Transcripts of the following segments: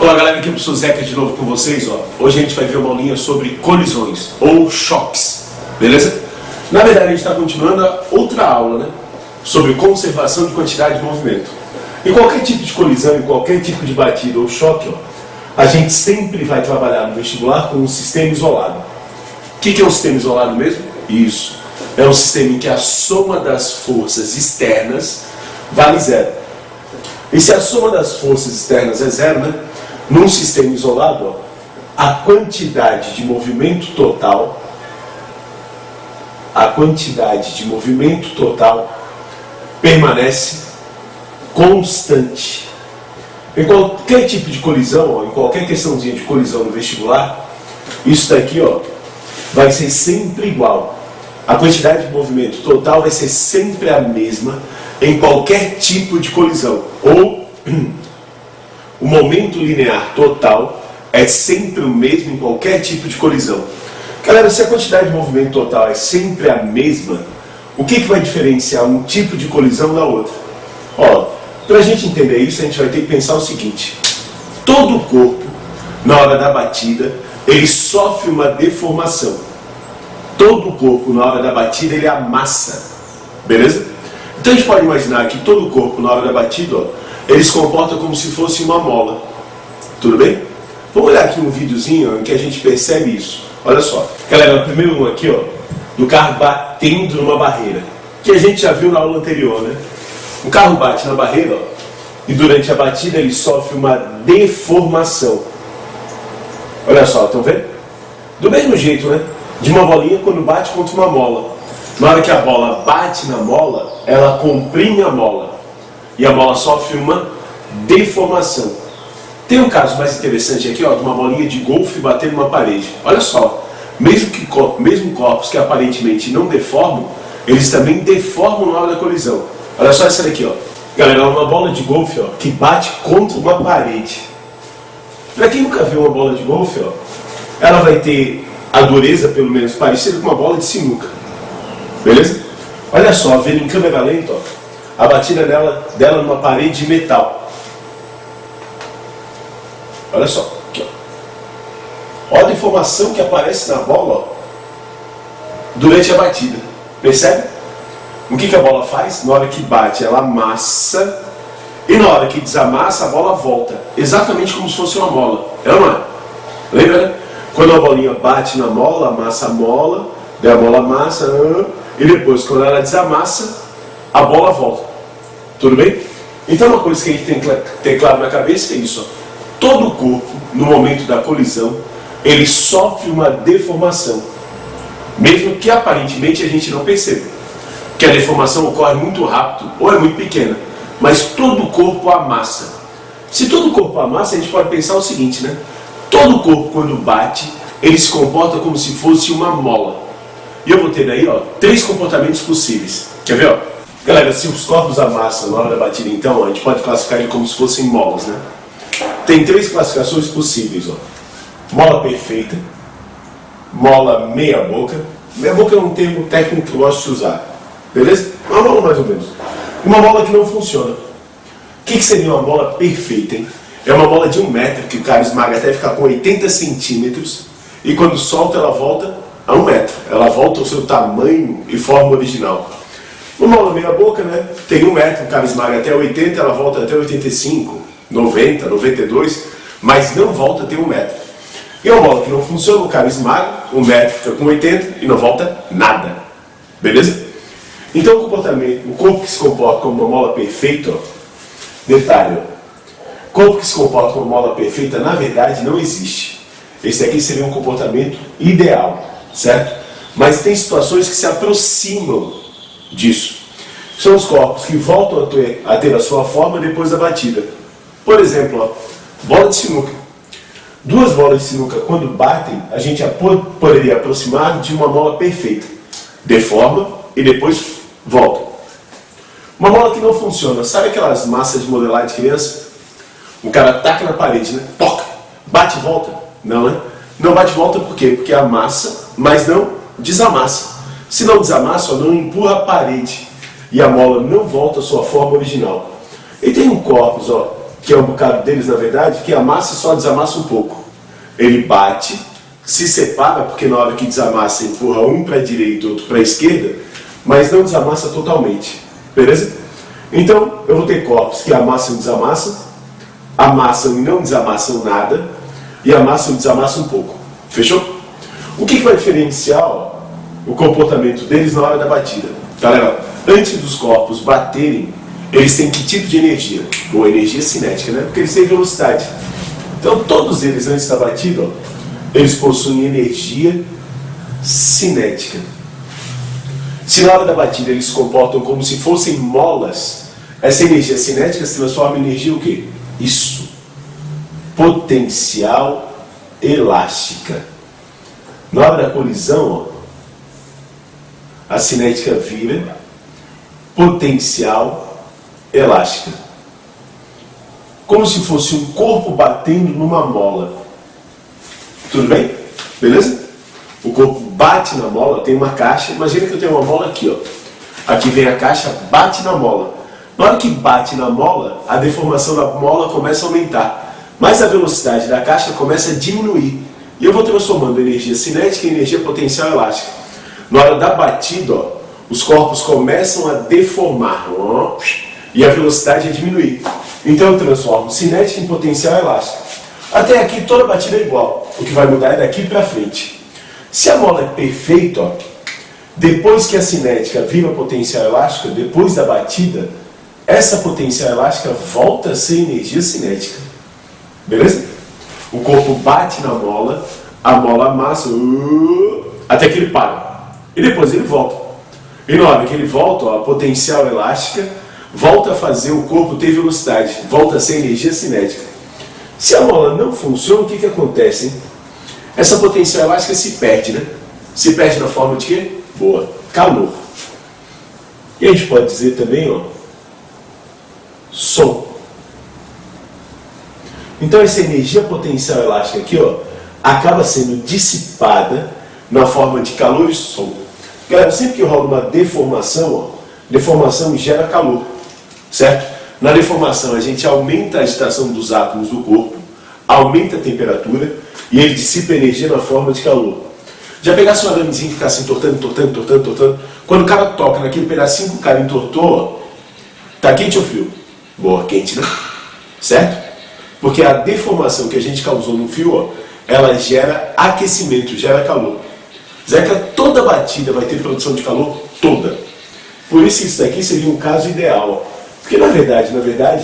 Olá galera, aqui é o professor Zeca de novo com vocês. Hoje a gente vai ver uma aulinha sobre colisões ou choques, beleza? Na verdade a gente está continuando a outra aula, né? Sobre conservação de quantidade de movimento. Em qualquer tipo de colisão, em qualquer tipo de batida ou choque, a gente sempre vai trabalhar no vestibular com um sistema isolado. O que é um sistema isolado mesmo? Isso, é um sistema em que a soma das forças externas vale zero. E se a soma das forças externas é zero, né? Num sistema isolado, a quantidade de movimento total, permanece constante. Em qualquer tipo de colisão, em qualquer questãozinha de colisão no vestibular, isso daqui vai ser sempre igual. A quantidade de movimento total vai ser sempre a mesma em qualquer tipo de colisão. Ou o momento linear total é sempre o mesmo em qualquer tipo de colisão. Galera, se a quantidade de movimento total é sempre a mesma, o que vai diferenciar um tipo de colisão da outra? Para a gente entender isso, a gente vai ter que pensar o seguinte: todo o corpo, na hora da batida, ele sofre uma deformação. Todo o corpo, na hora da batida, ele amassa. Beleza? Então a gente pode imaginar que todo o corpo, na hora da batida, ele se comporta como se fosse uma mola. Tudo bem? Vamos olhar aqui um videozinho em que a gente percebe isso. Olha só. Galera, o primeiro um aqui, do carro batendo numa barreira, que a gente já viu na aula anterior, né? O carro bate na barreira, e durante a batida ele sofre uma deformação. Olha só, estão vendo? Do mesmo jeito, né? De uma bolinha quando bate contra uma mola. Na hora que a bola bate na mola, ela comprime a mola. E a bola sofre uma deformação. Tem um caso mais interessante aqui, de uma bolinha de golfe batendo numa parede. Olha só, mesmo corpos que aparentemente não deformam, eles também deformam na hora da colisão. Olha só essa daqui, galera, uma bola de golfe, que bate contra uma parede. Para quem nunca viu uma bola de golfe, ela vai ter a dureza, pelo menos, parecida com uma bola de sinuca. Beleza? Olha só, vendo em câmera lenta, a batida dela numa parede de metal. Olha só, aqui, olha a deformação que aparece na bola, durante a batida. Percebe? O que a bola faz? Na hora que bate, ela amassa, e na hora que desamassa, a bola volta. Exatamente como se fosse uma mola. É ou não é? Lembra, né? Quando a bolinha bate na mola, amassa a mola, daí a bola amassa, e depois, quando ela desamassa, a bola volta. Tudo bem? Então uma coisa que a gente tem que ter claro na cabeça é isso. Todo o corpo, no momento da colisão, ele sofre uma deformação. Mesmo que aparentemente a gente não perceba. Que a deformação ocorre muito rápido ou é muito pequena. Mas todo o corpo amassa. Se todo o corpo amassa, a gente pode pensar o seguinte, né? Todo o corpo, quando bate, ele se comporta como se fosse uma mola. E eu vou ter daí, 3 comportamentos possíveis. Quer ver, Galera, se os corpos amassam na hora da batida, então, a gente pode classificar ele como se fossem molas, né? Tem 3 classificações possíveis, Mola perfeita, mola meia boca. Meia boca é um termo técnico que eu gosto de usar. Beleza? Uma mola mais ou menos. Uma mola que não funciona. O que seria uma mola perfeita, hein? É uma bola de 1 metro que o cara esmaga até ficar com 80 centímetros e quando solta ela volta a 1 metro. Ela volta ao seu tamanho e forma original. Uma mola meia boca, né? Tem 1 metro, o cara esmaga até 80, ela volta até 85, 90, 92, mas não volta a ter 1 metro. E uma bola que não funciona, o cara esmaga, 1 metro fica com 80 e não volta nada. Beleza? Então o corpo que se comporta como uma mola perfeita, detalhe, o corpo que se comporta como uma mola perfeita, na verdade, não existe. Esse aqui seria um comportamento ideal, certo? Mas tem situações que se aproximam disso. São os corpos que voltam a ter a sua forma depois da batida. Por exemplo, bola de sinuca. 2 bolas de sinuca, quando batem, a gente poderia aproximar de uma mola perfeita. Deforma e depois volta. Uma bola que não funciona, sabe aquelas massas de modelar de criança? O cara taca na parede, né? Toca, bate e volta. Não, né? Não bate e volta por quê? Porque amassa, mas não desamassa. Se não desamassa, não empurra a parede e a mola não volta à sua forma original. E tem um corpus que é um bocado deles na verdade, que amassa e só desamassa um pouco. Ele bate, se separa, porque na hora que desamassa empurra um para a direita e outro para a esquerda, mas não desamassa totalmente, beleza? Então eu vou ter corpos que amassam e desamassam, amassam e não desamassam nada, e amassam e desamassam um pouco, fechou? O que vai diferenciar o comportamento deles na hora da batida? Galera, antes dos corpos baterem, eles têm que tipo de energia? Ou energia cinética, né? Porque eles têm velocidade. Então todos eles antes da batida, ó, eles possuem energia cinética. Se na hora da batida eles se comportam como se fossem molas, essa energia cinética se transforma em energia o quê? Isso. Potencial elástica. Na hora da colisão, ó, a cinética vira potencial elástica. Como se fosse um corpo batendo numa mola. Tudo bem? Beleza? O corpo bate na mola, tem uma caixa. Imagina que eu tenho uma mola aqui, ó. Aqui vem a caixa, bate na mola. Na hora que bate na mola, a deformação da mola começa a aumentar. Mas a velocidade da caixa começa a diminuir. E eu vou transformando energia cinética em energia potencial elástica. Na hora da batida, ó, os corpos começam a deformar. Ó, e a velocidade a diminuir. Então eu transformo cinética em potencial elástica. Até aqui toda batida é igual. O que vai mudar é daqui para frente. Se a mola é perfeita, ó, depois que a cinética vira potencial elástica, depois da batida, essa potencial elástica volta a ser energia cinética. Beleza? O corpo bate na mola, a mola amassa, até que ele para. E depois ele volta. E na hora que ele volta, ó, a potencial elástica volta a fazer o corpo ter velocidade, volta a ser energia cinética. Se a mola não funciona, o que acontece, hein? Essa potencial elástica se perde, né? Se perde na forma de quê? Boa, calor. E a gente pode dizer também, ó, som. Então essa energia potencial elástica aqui, ó, acaba sendo dissipada na forma de calor e som. Galera, sempre que rola uma deformação, ó, deformação gera calor, certo? Na deformação a gente aumenta a agitação dos átomos do corpo, aumenta a temperatura e ele dissipa energia na forma de calor. Já pegasse um aramezinho e ficar assim entortando. Quando o cara toca naquele pedacinho que o cara entortou, ó, tá quente ou frio? Boa, quente, né? Certo? Porque a deformação que a gente causou no fio, ó, ela gera aquecimento, gera calor. Zeca, toda batida vai ter produção de calor? Toda. Por isso isso daqui seria um caso ideal. Porque na verdade,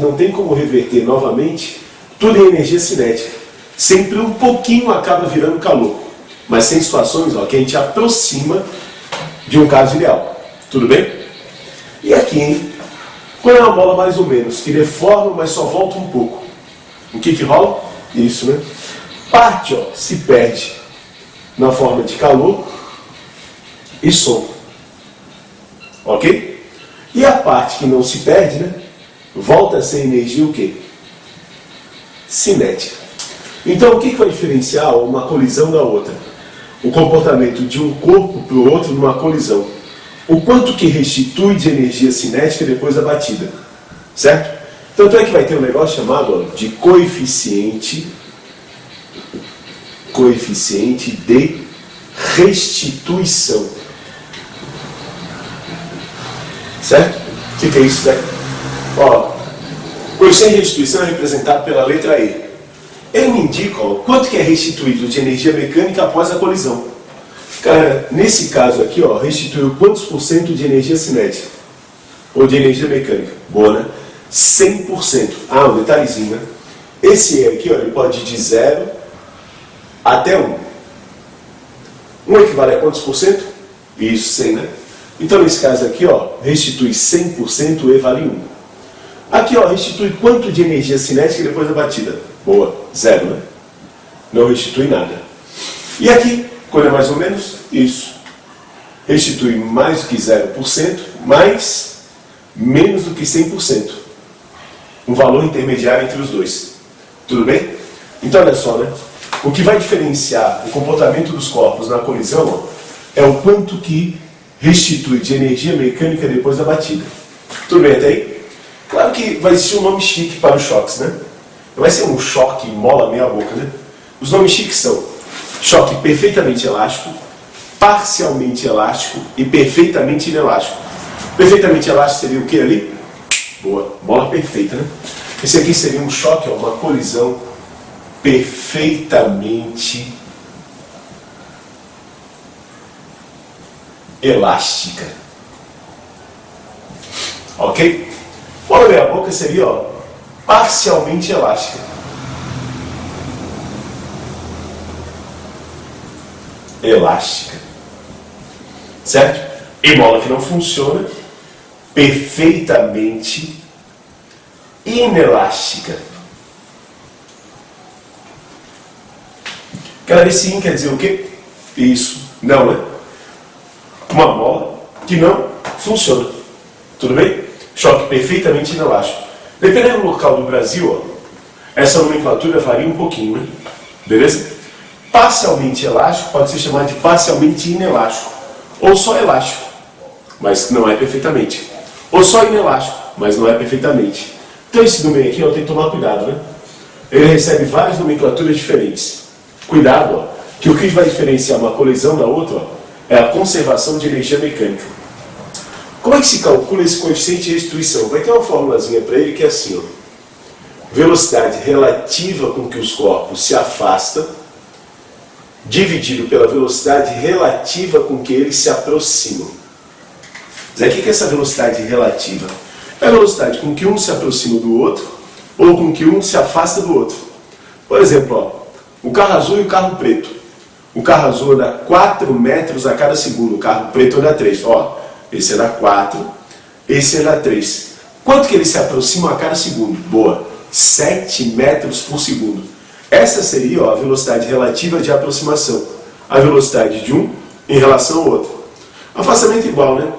não tem como reverter novamente tudo em energia cinética. Sempre um pouquinho acaba virando calor. Mas tem situações, ó, que a gente aproxima de um caso ideal. Tudo bem? E aqui, hein? Quando é uma bola mais ou menos, que deforma, mas só volta um pouco. O que rola? Isso, né? Parte, ó, se perde na forma de calor e som. Ok? E a parte que não se perde, né? Volta a ser energia o quê? Cinética. Então o que vai diferenciar uma colisão da outra? O comportamento de um corpo para o outro numa colisão. O quanto que restitui de energia cinética depois da batida. Certo? Tanto é que vai ter um negócio chamado, ó, de coeficiente de restituição. Certo? O que é isso, certo? Ó, coeficiente de restituição é representado pela letra E. Ele me indica, ó, quanto que é restituído de energia mecânica após a colisão. Cara, nesse caso aqui, ó, restituiu quantos por cento de energia cinética? Ou de energia mecânica? Boa, né? 100%. Ah, um detalhezinho, né? Esse E aqui, ó, ele pode ir de 0 até 1. 1 equivale a quantos por cento? Isso, 100, né? Então, nesse caso aqui, ó, restitui 100%, E vale 1. Aqui, ó, restitui quanto de energia cinética depois da batida? Boa, 0, né? Não restitui nada. E aqui, quando é mais ou menos, isso. Restitui mais do que 0%, mas menos do que 100%. Um valor intermediário entre os dois. Tudo bem? Então, olha só, né? O que vai diferenciar o comportamento dos corpos na colisão, ó, é o quanto que restitui de energia mecânica depois da batida. Tudo bem até aí? Claro que vai existir um nome chique para os choques, né? vai ser um choque mola meia boca, né? Os nomes chiques são choque perfeitamente elástico, parcialmente elástico e perfeitamente inelástico. Perfeitamente elástico seria o que ali? Boa, mola perfeita, né? Esse aqui seria um choque, ó, uma colisão perfeitamente elástica. Ok? Mola meia boca seria, ó, parcialmente elástica. Elástica. Certo? E mola que não funciona, perfeitamente inelástica. Cada vez sim quer dizer o quê? Isso. Não, né? Uma mola que não funciona. Tudo bem? Choque perfeitamente inelástico. Dependendo do local do Brasil, ó, essa nomenclatura varia um pouquinho, né? Beleza? Parcialmente elástico pode ser chamado de parcialmente inelástico. Ou só elástico, mas não é perfeitamente. Ou só inelástico, mas não é perfeitamente. Então esse do meio aqui, ó, tem que tomar cuidado, né? Ele recebe várias nomenclaturas diferentes. Cuidado, ó, que o que vai diferenciar uma colisão da outra, ó, é a conservação de energia mecânica. Como é que se calcula esse coeficiente de restituição? Vai ter uma formulazinha para ele que é assim, ó. Velocidade relativa com que os corpos se afastam, dividido pela velocidade relativa com que eles se aproximam. Mas o que é essa velocidade relativa? É a velocidade com que um se aproxima do outro, ou com que um se afasta do outro. Por exemplo, ó, o carro azul e o carro preto. O carro azul anda 4 metros a cada segundo, o carro preto anda 3. Ó, esse anda 4, esse anda 3. Quanto que eles se aproximam a cada segundo? Boa, 7 metros por segundo. Essa seria, ó, a velocidade relativa de aproximação. A velocidade de um em relação ao outro. Afastamento igual, né?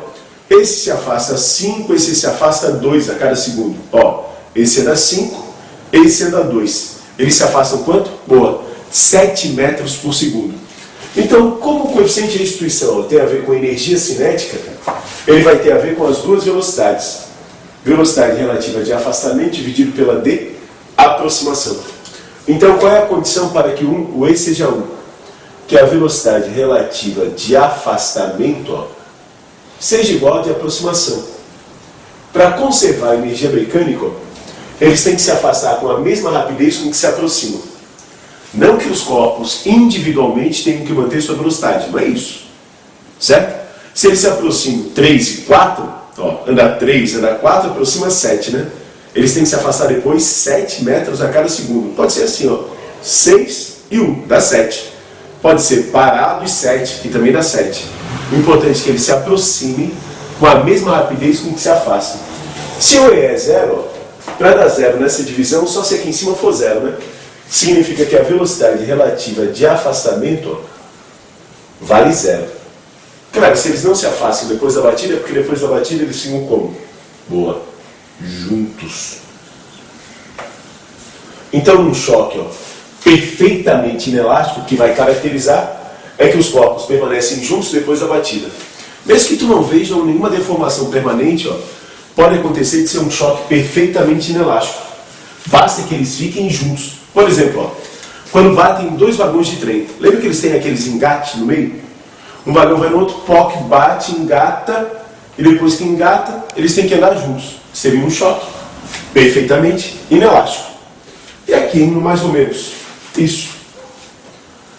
Esse se afasta 5, esse se afasta 2 a cada segundo. Ó, esse anda 5, esse anda 2. Eles se afastam quanto? Boa, 7 metros por segundo. Então, como o coeficiente de restituição tem a ver com energia cinética, ele vai ter a ver com as duas velocidades. Velocidade relativa de afastamento dividido pela de aproximação. Então, qual é a condição para que o E seja 1? Que a velocidade relativa de afastamento, ó, seja igual a de aproximação. Para conservar a energia mecânica, eles têm que se afastar com a mesma rapidez com que se aproximam. Não que os corpos individualmente tenham que manter sua velocidade, não é isso. Certo? Se eles se aproximam 3 e 4, ó, anda 3, anda 4, aproxima 7, né? Eles têm que se afastar depois 7 metros a cada segundo. Pode ser assim, ó, 6 e 1, dá 7. Pode ser parado e 7, que também dá 7. O importante é que eles se aproximem com a mesma rapidez com que se afastam. Se o E é 0, para dar 0 nessa divisão, só se aqui em cima for 0, né? Significa que a velocidade relativa de afastamento, ó, vale 0. Claro, se eles não se afastam depois da batida, é porque depois da batida eles ficam como? Boa. Juntos. Então, um choque, ó, perfeitamente inelástico, que vai caracterizar é que os corpos permanecem juntos depois da batida. Mesmo que tu não veja nenhuma deformação permanente, ó, pode acontecer de ser um choque perfeitamente inelástico. Basta que eles fiquem juntos. Por exemplo, ó, quando batem dois vagões de trem, lembra que eles têm aqueles engates no meio? Um vagão vai no outro, POC, bate, engata, e depois que engata, eles têm que andar juntos. Seria um choque perfeitamente inelástico. E aqui, mais ou menos, isso.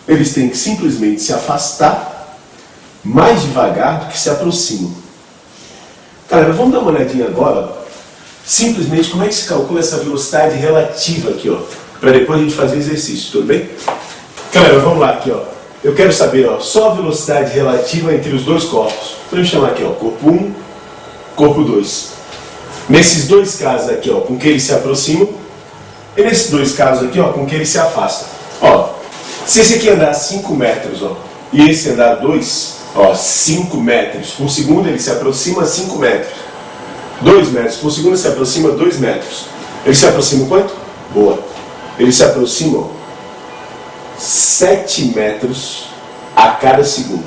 Eles têm que simplesmente se afastar mais devagar do que se aproximam. Galera, vamos dar uma olhadinha agora, ó, simplesmente como é que se calcula essa velocidade relativa aqui, ó, para depois a gente fazer exercício, tudo bem? Galera, vamos lá aqui, ó. Eu quero saber, ó, só a velocidade relativa entre os dois corpos. Podemos chamar aqui, ó, corpo 1, corpo 2. Nesses dois casos aqui, ó, com que eles se aproximam, e nesses dois casos aqui, ó, com que eles se afastam. Ó, se esse aqui andar 5 metros, ó, e esse andar 2, ó, 5 metros por segundo, ele se aproxima a 5 metros. 2 metros por segundo, se aproxima a 2 metros. Ele se aproxima quanto? Boa. Ele se aproxima, ó, 7 metros a cada segundo.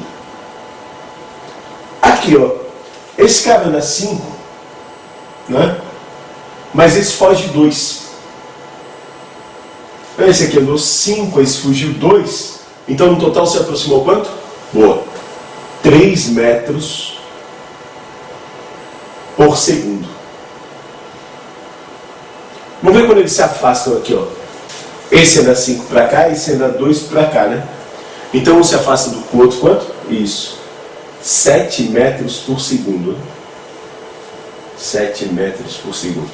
Aqui, ó, esse cara anda 5, né? Mas esse foge 2. Esse aqui andou 5, esse fugiu 2. Então no total se aproximou quanto? Boa. 3 metros por segundo. Vamos ver quando eles se afastam aqui, ó. Esse anda 5 para cá, esse anda 2 para cá, né? Então um se afasta do outro quanto? Isso. 7 metros por segundo. 7 metros por segundo.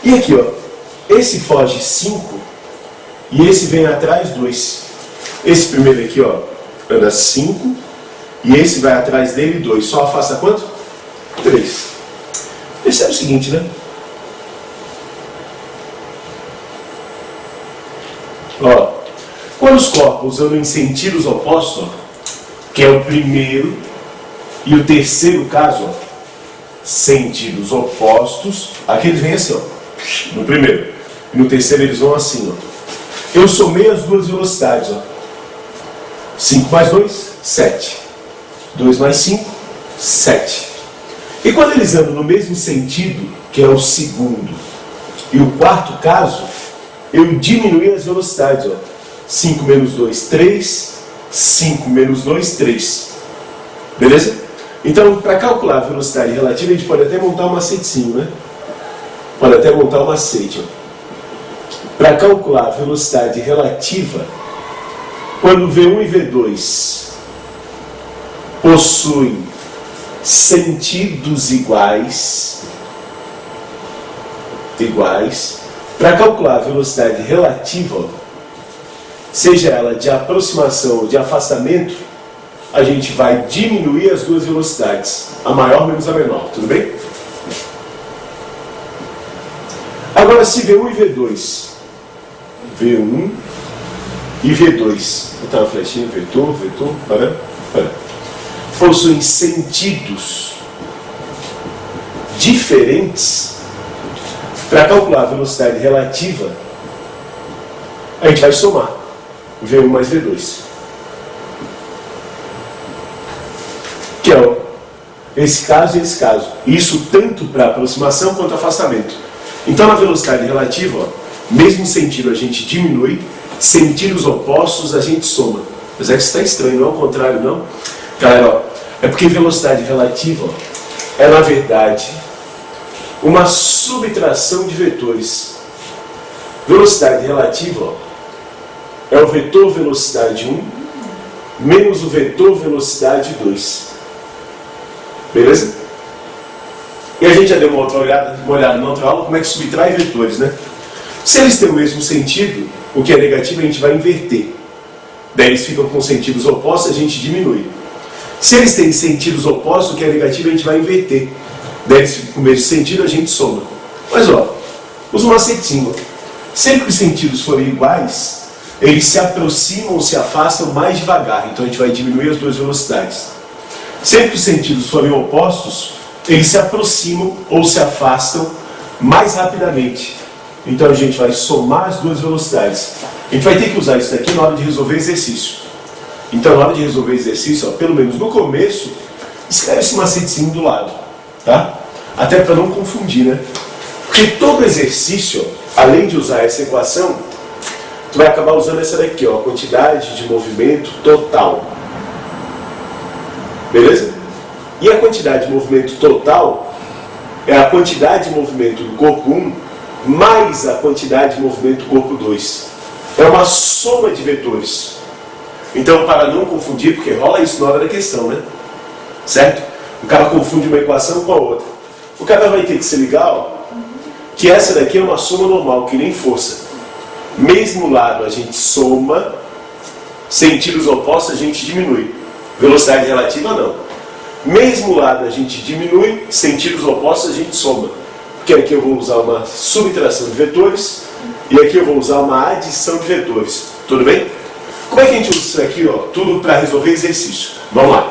E aqui, ó. Esse foge 5 e esse vem atrás 2. Esse primeiro aqui, ó, anda 5 e esse vai atrás dele 2. Só afasta quanto? 3. Percebe o seguinte, né? Ó, quando os corpos andam em sentidos opostos, ó, que é o primeiro e o terceiro caso, ó, sentidos opostos, aqui eles vêm assim, ó, no primeiro, e no terceiro eles vão assim, ó. Eu somei as duas velocidades, ó. 5 mais 2, 7. 2 mais 5, 7. E quando eles andam no mesmo sentido, que é o segundo e o quarto caso, eu diminui as velocidades, ó. 5 menos 2, 3. 5 menos 2, 3. Beleza? Então, para calcular a velocidade relativa, a gente pode até montar um macetezinho, né? Pode até montar um macete, ó. Para calcular a velocidade relativa, quando V1 e V2 possuem sentidos iguais, para calcular a velocidade relativa, seja ela de aproximação ou de afastamento, a gente vai diminuir as duas velocidades, a maior menos a menor, tudo bem? Agora, se V1 e V2, V1 e V2, vou botar uma flechinha, vetor, para, possuem sentidos diferentes, para calcular a velocidade relativa, a gente vai somar V1 mais V2. Que é esse caso e esse caso. Isso tanto para aproximação quanto afastamento. Então, na velocidade relativa, ó, mesmo sentido a gente diminui, sentidos opostos a gente soma. Mas é que isso está estranho, não é o contrário, não. Galera, ó, é porque velocidade relativa, ó, é, na verdade, uma subtração de vetores. Velocidade relativa, ó, é o vetor velocidade 1 menos o vetor velocidade 2. Beleza? E a gente já deu uma olhada na outra aula como é que subtrai vetores, né? Se eles têm o mesmo sentido, o que é negativo a gente vai inverter. Daí eles ficam com sentidos opostos, a gente diminui. Se eles têm sentidos opostos, o que é negativo a gente vai inverter. Daí eles ficam com o mesmo sentido, a gente soma. Mas ó, usa um macetinho. Sempre que os sentidos forem iguais, eles se aproximam ou se afastam mais devagar. Então a gente vai diminuir as duas velocidades. Sempre que os sentidos forem opostos, eles se aproximam ou se afastam mais rapidamente. Então a gente vai somar as duas velocidades. A gente vai ter que usar isso daqui na hora de resolver exercício. Então na hora de resolver exercício, ó, pelo menos no começo, escreve esse macetezinho do lado, tá? Até para não confundir, né? Porque todo exercício, ó, além de usar essa equação, tu vai acabar usando essa daqui, ó, a quantidade de movimento total. Beleza? E a quantidade de movimento total é a quantidade de movimento do corpo 1 mais a quantidade de movimento do corpo 2. É uma soma de vetores. Então, para não confundir, porque rola isso na hora da questão, né? Certo? O cara confunde uma equação com a outra. O cara vai ter que se ligar, ó, que essa daqui é uma soma normal, que nem força. Mesmo lado a gente soma, sentidos opostos a gente diminui. Velocidade relativa não. Mesmo lado a gente diminui, sentidos opostos a gente soma. Porque aqui eu vou usar uma subtração de vetores e aqui eu vou usar uma adição de vetores. Tudo bem? Como é que a gente usa isso aqui, ó, tudo para resolver exercício? Vamos lá.